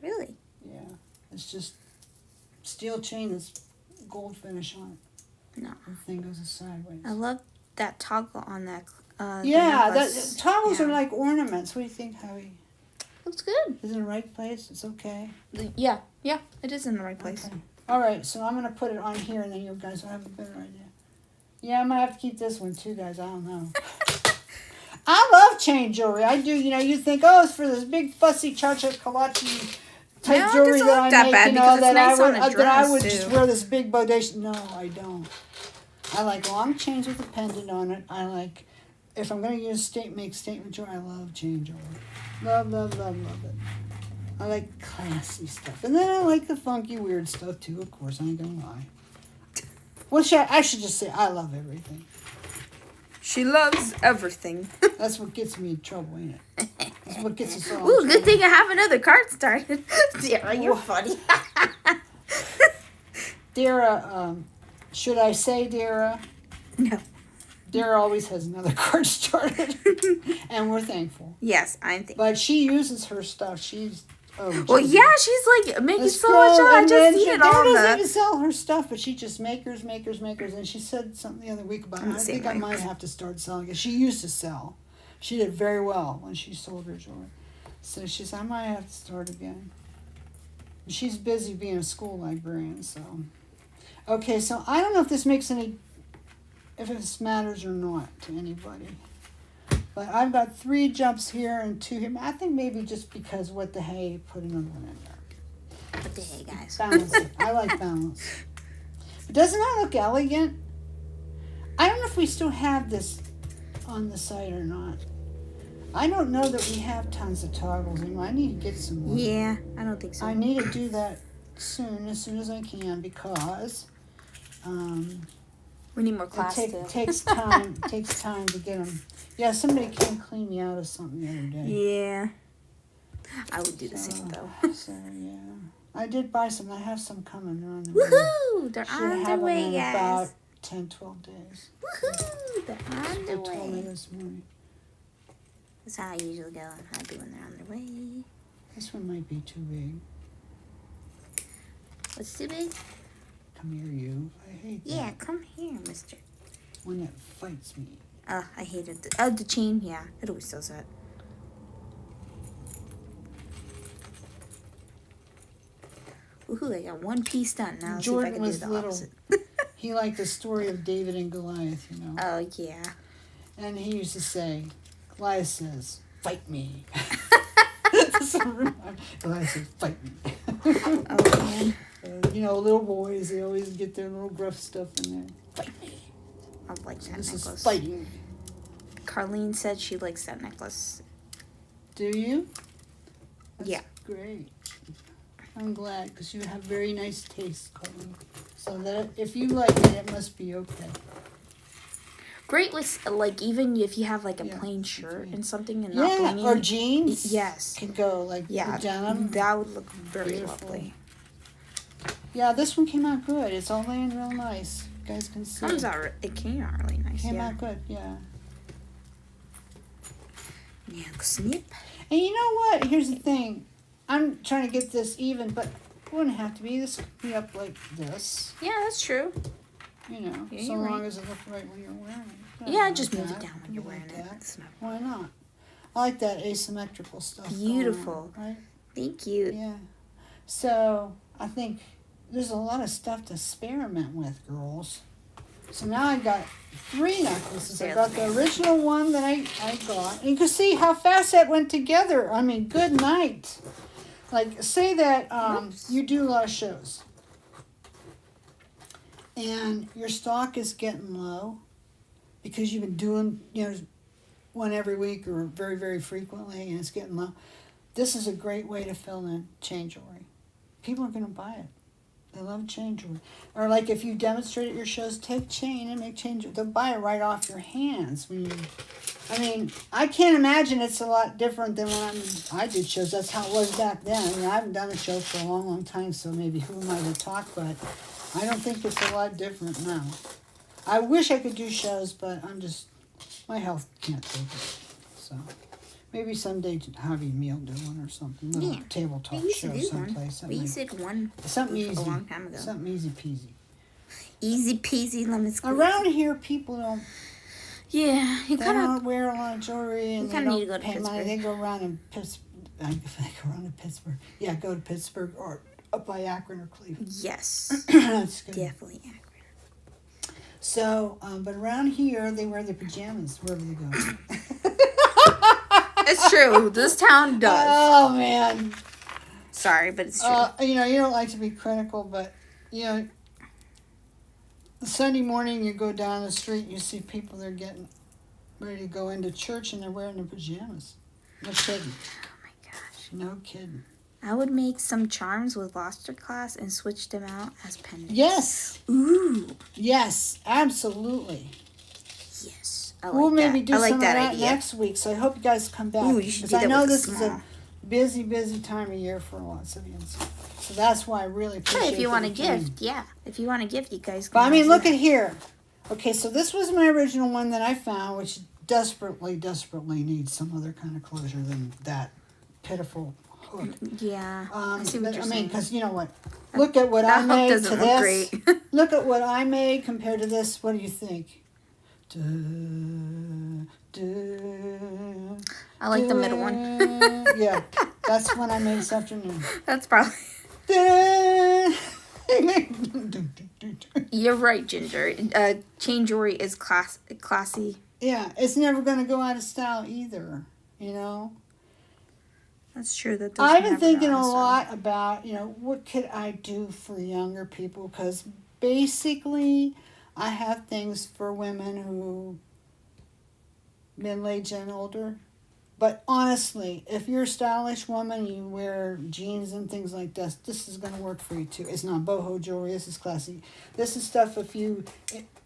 Really? Yeah, it's just steel chain that's gold finish on it. No. The thing goes sideways. I love that toggle on that. Yeah, toggles are like ornaments. What do you think, Howie? Looks good. Is it in the right place? It's okay. Yeah, it is in the right place. Okay. All right, so I'm gonna put it on here, and then you guys will have a better idea. Yeah, I might have to keep this one too, guys. I don't know. I love chain jewelry. I do. You know, you think, oh, it's for this big fussy cha-cha kolache type jewelry that I make. You know, that I would just wear this big bodacious. No, I don't. I like long chains with a pendant on it. I like, if I'm going to use make statement jewelry, I love chain jewelry. Love, love, love, love it. I like classy stuff. And then I like the funky, weird stuff too, of course. I ain't going to lie. Well, I should just say I love everything. She loves everything. That's what gets me in trouble, ain't it? That's what gets us all Ooh, in good trouble. thing I have another card started. Yeah, you're funny. Dara, should I say Dara? No. Dara always has another card started, and we're thankful. Yes, I'm thankful. But she uses her stuff. She's well, yeah, she's like making This so much. girl, I and just then seen it Dara on doesn't even the. sell her stuff, but she just makers. And she said something the other week about it. I think I might have to start selling it. She used to sell. She did very well when she sold her jewelry. So she said, I might have to start again. She's busy being a school librarian, so. Okay, so I don't know if this matters or not to anybody. But I've got 3 jumps here and 2 here. I think maybe just because what the hey, put another one in there. What the hey, guys? Balance it. I like balance. But doesn't that look elegant? I don't know if we still have this on the site or not. I don't know that we have tons of toggles anymore. I need to get some more. Yeah, I don't think so. I need to do that soon as I can, because we need more class it takes time. Takes time to get them. Yeah, somebody came clean me out of something the other day. Yeah, I would do the same though. So yeah, I did buy some. I have some coming. They're on the Woohoo! They're Should on have their them way, in guys. about 10, 12 days. Woohoo! They're on They their told me way. this morning. That's how I usually go. I'm happy when they're on their way. This one might be too big. What's too big? Come here, you. I hate that. Yeah, come here, mister. One that fights me. I hated the chain. Yeah, it always does that. Woohoo, I got one piece done. Now let's Jordan see if I can do was the little. opposite. He liked the story of David and Goliath, you know. Oh, yeah. And he used to say, Goliath says, fight me. Goliath says, fight me. Oh, man. You know, little boys, they always get their little gruff stuff in there. Fight me. I like that This necklace. is fighting. Carlene said she likes that necklace. Do you? That's Yeah. Great. I'm glad, because you have very nice taste, Colleen. So that if you like it, it must be okay. Great with, like, even if you have, like, a Yeah. plain shirt and something and not Yeah, blingy. or jeans. Yes. Can go like Yeah, the denim. that would look very Beautiful. lovely. Yeah, this one came out good. It's all laying real nice. guys can see. It came out really nice. Came out good, yeah. Yeah, snip. And you know what? Here's the thing. I'm trying to get this even, but it wouldn't have to be. This could be up like this. Yeah, that's true. You know, Yeah, so you're long right. as it looks right when you're wearing it. Yeah, Like just move that. it down when you're Like wearing it. that. It's not Why not? I like that asymmetrical stuff. beautiful. Going on, right? Thank you. Yeah. So I think there's a lot of stuff to experiment with, girls. So now I got 3 necklaces. I got the original one that I got. And you can see how fast that went together. I mean, good night. Like, say that you do a lot of shows. And your stock is getting low because you've been doing, one every week or very, very frequently, and it's getting low. This is a great way to fill in chain jewelry. People are going to buy it. They love chain jewelry. Or like if you demonstrate at your shows, take chain and make chain jewelry. They'll buy it right off your hands. I can't imagine it's a lot different than when I did shows. That's how it was back then. I mean, I haven't done a show for a long, long time, so maybe who am I to talk, but I don't think it's a lot different now. I wish I could do shows, but my health can't take it. So maybe someday Javi and me will do one or something. Little tabletop show someplace. We used to do one Something easy. a long time ago. Something easy peasy. Easy peasy lemon squeezy. Around here, people don't. Yeah, They don't wear a lot of jewelry and they need to don't go to pay money. Pittsburgh. They go around in Pittsburgh. Go around in Pittsburgh. Yeah, go to Pittsburgh or up by Akron or Cleveland. Yes. That's good. Definitely Akron. So, but around here, they wear their pajamas wherever they go. It's true. This town does. Oh, man. Sorry, but it's true. You don't like to be critical, but, Sunday morning you go down the street and you see people, they're getting ready to go into church and they're wearing their pajamas. No kidding. Oh my gosh. No kidding. I would make some charms with lobster class and switch them out as pendants. Yes. Ooh. Yes, absolutely. Yes. I like We'll maybe that. do I like some of that that idea. next week, so I hope you guys come back. Ooh, you should do because I that know with the this is small. a busy, busy time of year for lots of you. So that's why I really appreciate Hey, if you want a that came. gift, yeah. If you want a gift, you guys can. But I mean, do look that. at here. Okay, so this was my original one that I found, which desperately, desperately needs some other kind of closure than that pitiful hook. Yeah. I see what But, you're I mean, saying. because you know what? Look at what That I hook made doesn't to look this. great. Look at what I made compared to this. What do you think? Da, da, I like the middle one. Yeah, that's one I made this afternoon. That's probably. Da. You're right, Ginger. Chain jewelry is classy. Yeah, it's never going to go out of style either, That's true. That I've been thinking a lot about, what could I do for younger people? Because basically, I have things for women who middle-aged and older. But honestly, if you're a stylish woman, you wear jeans and things like this, this is going to work for you too. It's not boho jewelry. This is classy. This is stuff if you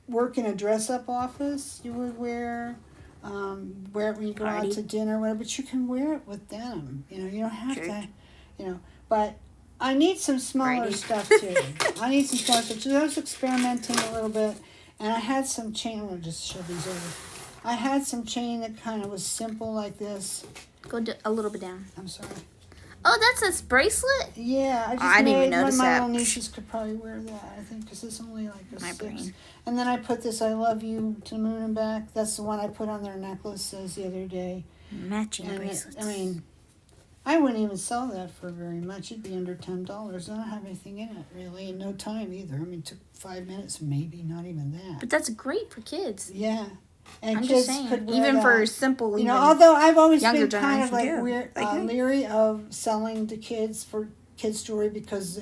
work in a dress-up office, you would wear it when you go out to dinner or whatever. But you can wear it with them. You don't have to, But I need some smaller stuff too. I need some smaller stuff. So I was experimenting a little bit. And I had some chain. I'm going to just show these over. I had some chain that kind of was simple like this. Go a little bit down. I'm sorry. Oh, that's a bracelet? Yeah, I just I didn't even made notice one of my that. little nieces could probably wear that, I think, because it's only like a My 6. brain. And then I put this I love you to the moon and back. That's the one I put on their necklaces the other day. Matching And bracelets. I wouldn't even sell that for very much. It'd be under $10. I don't have anything in it, really, and no time either. It took 5 minutes, maybe, not even that. But that's great for kids. Yeah. And I'm kids just saying. could wear Even that. for simple, Although I've always younger been kind of generation like too. weird, Like me. leery of selling to kids for kids' jewelry because,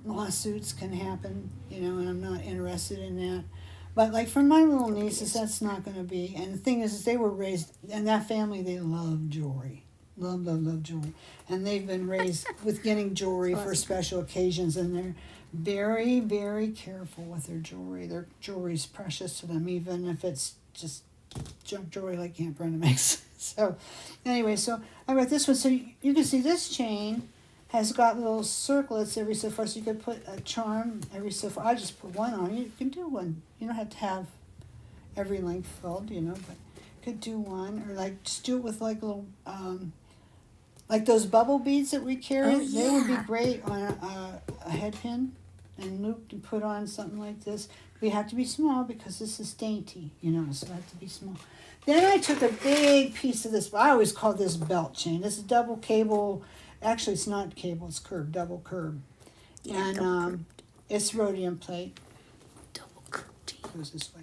lawsuits can happen, and I'm not interested in that. But like for my little nieces, that's not going to be. And the thing is they were raised, in that family, they love jewelry. Love, love, love jewelry. And they've been raised with getting jewelry for special occasions, and they're very, very careful with their jewelry. Their jewelry's precious to them, even if it's just junk jewelry like Aunt Brenda makes. So, anyway, so I got this one. So you can see this chain, has got little circlets every so far, so you could put a charm every so far. I just put one on. You can do one. You don't have to have every length filled, you know, but you could do one, or like just do it with like little, like those bubble beads that we carry. Oh, They would be yeah. great on a head pin and looped and put on something like this. We have to be small because this is dainty, you know, so I have to be small. Then I took a big piece of this. I always call this belt chain. This is double cable. Actually, it's not cable. It's curved, double curved. Yeah, And double curved. it's rhodium plate. Double curved. Goes this way.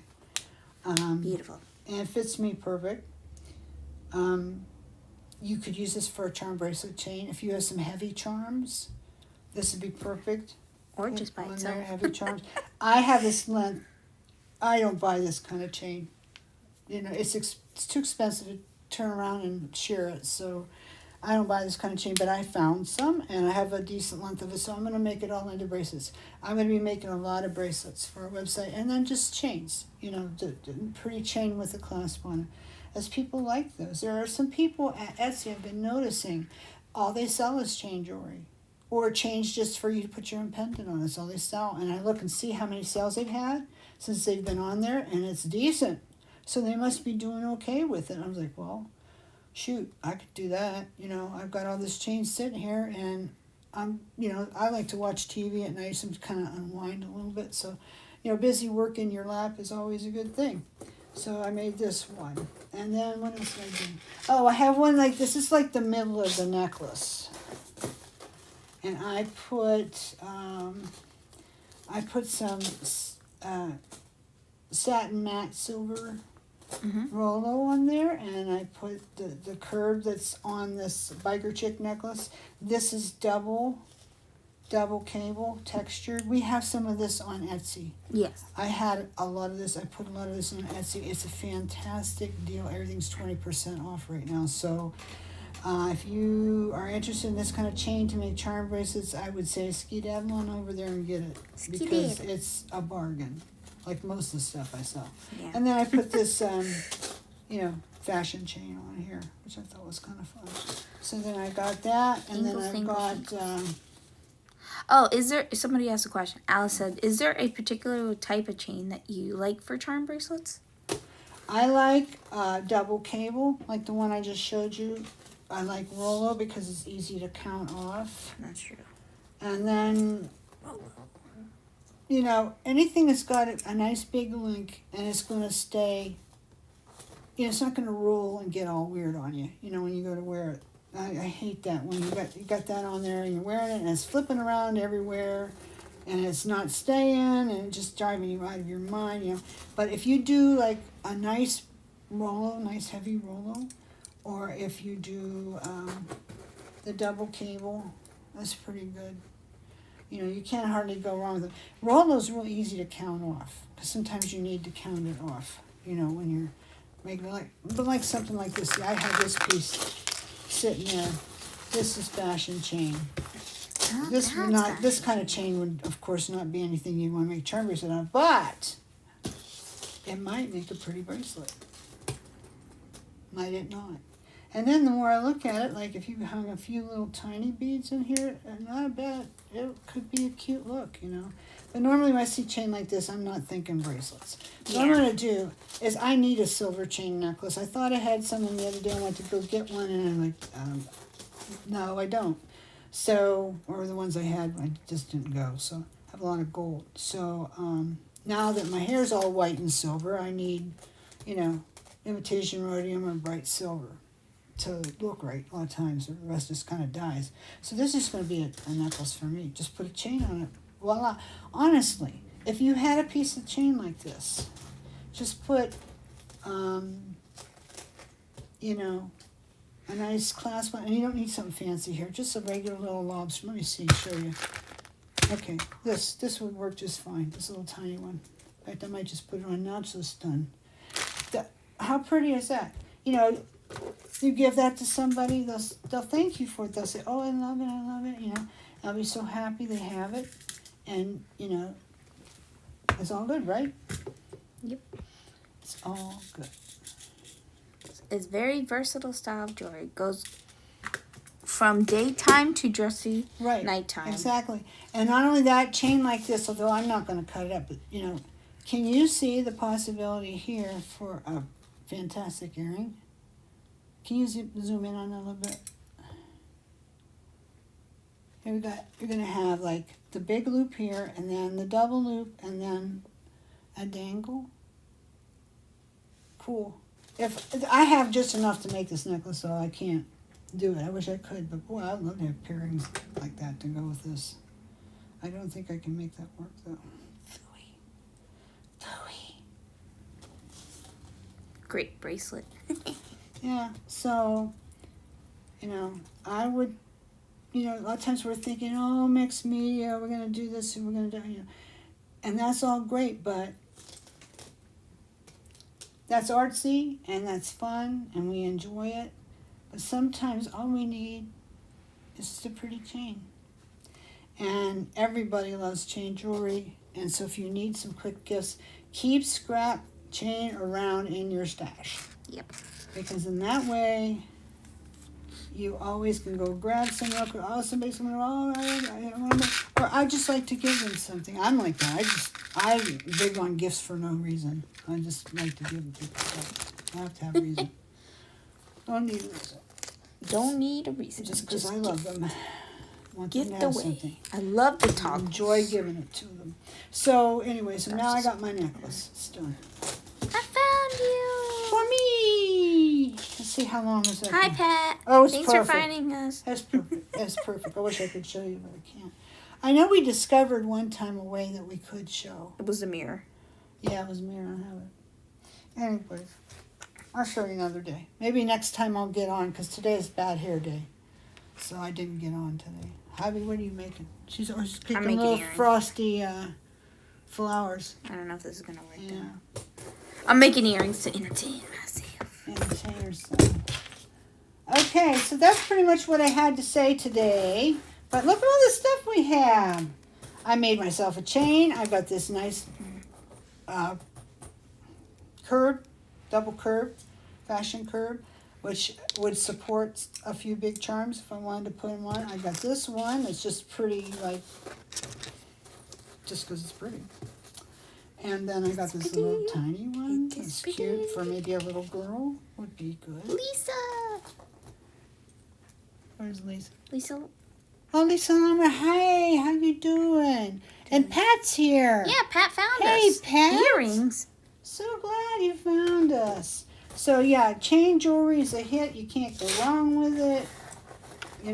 Beautiful. And it fits me perfect. You could use this for a charm bracelet chain. If you have some heavy charms, this would be perfect. Or just by On itself. there, heavy charms. I have this length. I don't buy this kind of chain. You know, it's too expensive to turn around and shear it, so I don't buy this kind of chain, but I found some, and I have a decent length of it, so I'm going to make it all into bracelets. I'm going to be making a lot of bracelets for our website, and then just chains, you know, the pretty chain with a clasp on it, as people like those. There are some people at Etsy I've been noticing, all they sell is chain jewelry, or chains just for you to put your own pendant on. That's all they sell, and I look and see how many sales they've had since they've been on there, and it's decent. So they must be doing okay with it. I was like, well, shoot, I could do that. You know, I've got all this chain sitting here, and you know, I like to watch TV at night, so to kind of unwind a little bit. So, you know, busy work in your lap is always a good thing. So I made this one. And then what else did I do? Oh, I have one like this. Is like the middle of the necklace. And I put some satin matte silver Rolo on there, and I put the curve that's on this biker chick necklace. This is double cable textured. We have some of this on Etsy. Yes. I had a lot of this. I put a lot of this on Etsy. It's a fantastic deal. Everything's 20% off right now. So if you are interested in this kind of chain to make charm bracelets, I would say skedaddle on over there and get it, because it's a bargain, like most of the stuff I sell. Yeah. And then I put this, you know, fashion chain on here, which I thought was kind of fun. So then I got that, and then I've got... oh, somebody asked a question. Alice said, is there a particular type of chain that you like for charm bracelets? I like double cable, like the one I just showed you. I like Rolo because it's easy to count off. That's true. And then, you know, anything that's got a nice big link and it's going to stay, you know, it's not going to roll and get all weird on you, you know, when you go to wear it. I hate that when you got that on there and you're wearing it and it's flipping around everywhere and it's not staying and just driving you out of your mind, you know. But if you do like a nice Rolo, nice heavy Rolo, or if you do the double cable, that's pretty good. You know, you can't hardly go wrong with it. Rolo's really easy to count off, because sometimes you need to count it off, you know, when you're making it like something like this. See, I have this piece sitting there. This is fashion chain. Oh, This kind of chain would, of course, not be anything you'd want to make charm bracelet on, but it might make a pretty bracelet. Might it not? And then the more I look at it, like if you hung a few little tiny beads in here, not bad. It could be a cute look, you know. But normally when I see chain like this, I'm not thinking bracelets. So what I'm going to do is I need a silver chain necklace. I thought I had some the other day. I went to go get one, and I'm like, no, I don't. So, or the ones I had, I just didn't go. So I have a lot of gold. So now that my hair's all white and silver, I need, you know, imitation rhodium or bright silver to look right a lot of times. The rest just kind of dies. So this is going to be a necklace for me. Just put a chain on it. Voila. Honestly, if you had a piece of chain like this, just put, you know, a nice clasp on, and you don't need something fancy here. Just a regular little lobster. Let me see, show you. Okay, this would work just fine. This little tiny one. In fact, I might just put it on now so it's done. How pretty is that? You know, you give that to somebody, they'll thank you for it. They'll say, oh, I love it, you know. I'll be so happy they have it. And, you know, it's all good, right? Yep. It's all good. It's very versatile style of jewelry. It goes from daytime to dressy Right. nighttime. Exactly. And not only that, chain like this, although I'm not going to cut it up, but, can you see the possibility here for a fantastic earring? Can you zoom in on it a little bit? Here you're going to have like the big loop here, and then the double loop, and then a dangle. Cool. If I have just enough to make this necklace, so I can't do it. I wish I could, but boy, I'd love to have earrings like that to go with this. I don't think I can make that work though. Great bracelet. Yeah, so, I would, a lot of times we're thinking, oh, mixed media, we're going to do this and we're going to do, and that's all great, but that's artsy and that's fun and we enjoy it. But sometimes all we need is just a pretty chain. And everybody loves chain jewelry. And so if you need some quick gifts, keep scrap chain around in your stash. Yep. Because in that way, you always can go grab some milk, or somebody's going, or I just like to give them something. I'm like that. I'm big on gifts for no reason. I just like to give people stuff. I have to have a reason. Don't need a reason. Don't need a reason. Just because I love them. Want Gift them to have away. something. I love the I top. enjoy giving it to them. So anyway, now I got my necklace. It's done. I found you. For me. Let's see how long is that. Hi, thing? Pat. Oh, it's Thanks perfect. for finding us. That's perfect. That's perfect. I wish I could show you, but I can't. I know we discovered one time a way that we could show. It was a mirror. Yeah, it was mirror. I have it. Anyways, I'll show you another day. Maybe next time I'll get on, because today is bad hair day. So I didn't get on today. Javi, what are you making? She's kicking making little earrings. frosty flowers. I don't know if this is going to work. Yeah. Though. I'm making earrings to entertain myself. Entertain yourself. Okay, so that's pretty much what I had to say today. But look at all the stuff we have. I made myself a chain. I got this nice curb, double curb, fashion curb, which would support a few big charms if I wanted to put in one. I got this one. It's just pretty, like, just because it's pretty. And then I got this little tiny one. It's cute for maybe a little girl. Would be good. Lisa. Where's Lisa? Lisa. Oh, Lisa Lummer. Hey, how you doing? And Pat's here. Yeah, Pat found us. Hey, Pat. Earrings. So glad you found us. So, yeah, chain jewelry is a hit. You can't go wrong with it. You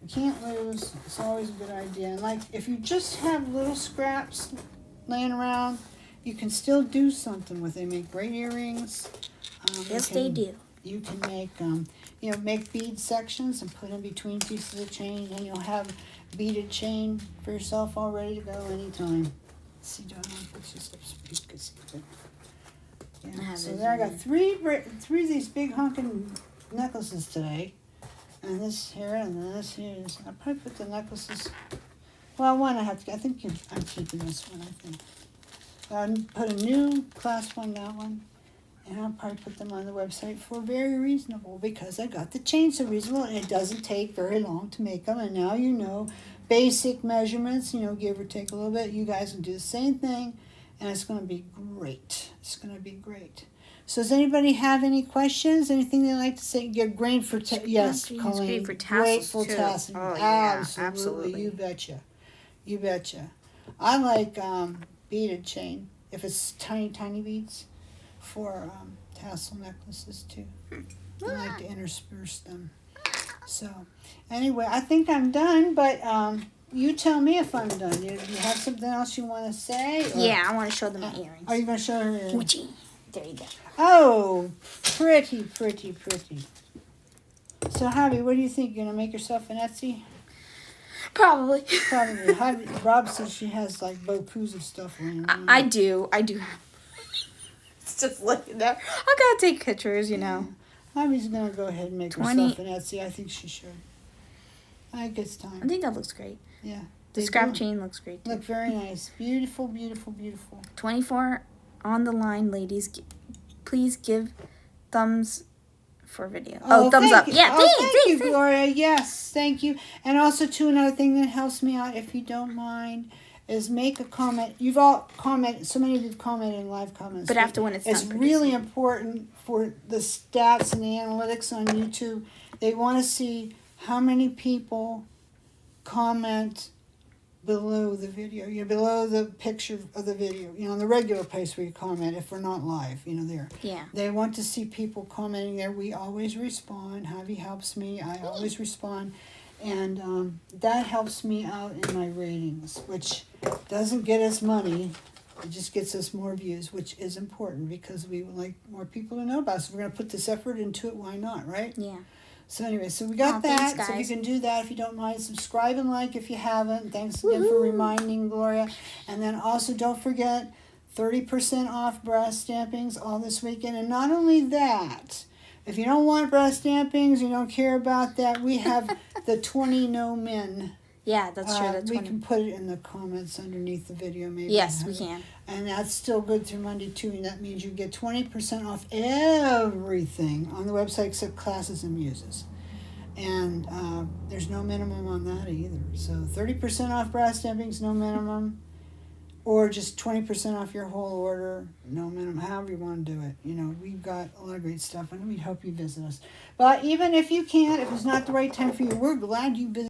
can't lose. It's always a good idea. And, like, if you just have little scraps laying around, you can still do something with it. They make great earrings. Yes, they do. You can make, make bead sections and put in between pieces of chain, and you'll have beaded chain for yourself all ready to go anytime. Let's see, do I want to fix this up so you can see it? Yeah. So there I got three of these big honking necklaces today, and this here and then this here. I'll probably put the necklaces. Well, one I think I'm keeping this one. I think I'll put a new class one, that one. And I'll probably put them on the website for very reasonable, because I got the chain so reasonable, and it doesn't take very long to make them. And now you know basic measurements, give or take a little bit. You guys can do the same thing, and it's going to be great. It's going to be great. So does anybody have any questions? Anything they'd like to say? Get great for yes, Colleen. Great for tassels, Great for too. tassels. Oh, yeah, Absolutely. You betcha. You betcha. I like beaded chain, if it's tiny, tiny beads, for tassel necklaces too. I like to intersperse them. So anyway, I think I'm done, but you tell me if I'm done. Do you have something else you want to say? Or, Yeah, I want to show them the earrings. Are you going to show her your earrings? There you go. Oh, pretty, pretty, pretty. So Javi, what do you think? You're going to make yourself an Etsy? Probably. Probably. Rob says she has like beaucoup of stuff laying around. I do. It's just looking there. I gotta take pictures, Javi's going to go ahead and make 20. herself an Etsy. I think she should. I think it's time. I think that looks great. Yeah. The They scrap do. chain looks great too. Look very nice. Beautiful, beautiful, beautiful. 24 on the line, ladies. Please give thumbs for video. Oh, thumbs thank up. you. Yeah, Thank you, Gloria. Yes, thank you. And also, too, another thing that helps me out, if you don't mind, is make a comment. You've all commented, so many of you've commented in live comments. But after when it's It's done really producing. important for the stats and the analytics on YouTube. They want to see how many people comment below the video, below the picture of the video, on the regular place where you comment if we're not live, there. Yeah. They want to see people commenting there. We always respond. Javi helps me. I always respond. And that helps me out in my ratings, which doesn't get us money. It just gets us more views, which is important because we would like more people to know about us. So if we're going to put this effort into it, why not, right? Yeah. So anyway, so we got that. Thanks, so if you guys. can do that, if you don't mind, subscribe and like if you haven't. Thanks again for reminding, Gloria. And then also don't forget 30% off brass stampings all this weekend. And not only that, if you don't want brass stampings, you don't care about that, we have the 20 no men. Yeah, that's true. That's we can put it in the comments underneath the video, maybe. Yes, we can. And that's still good through Monday too. And that means you get 20% off everything on the website except classes and muses. And there's no minimum on that either. So 30% off brass stampings, no minimum. Or just 20% off your whole order, no minimum, however you want to do it. We've got a lot of great stuff, and we hope you visit us. But even if you can't, if it's not the right time for you, we're glad you visited.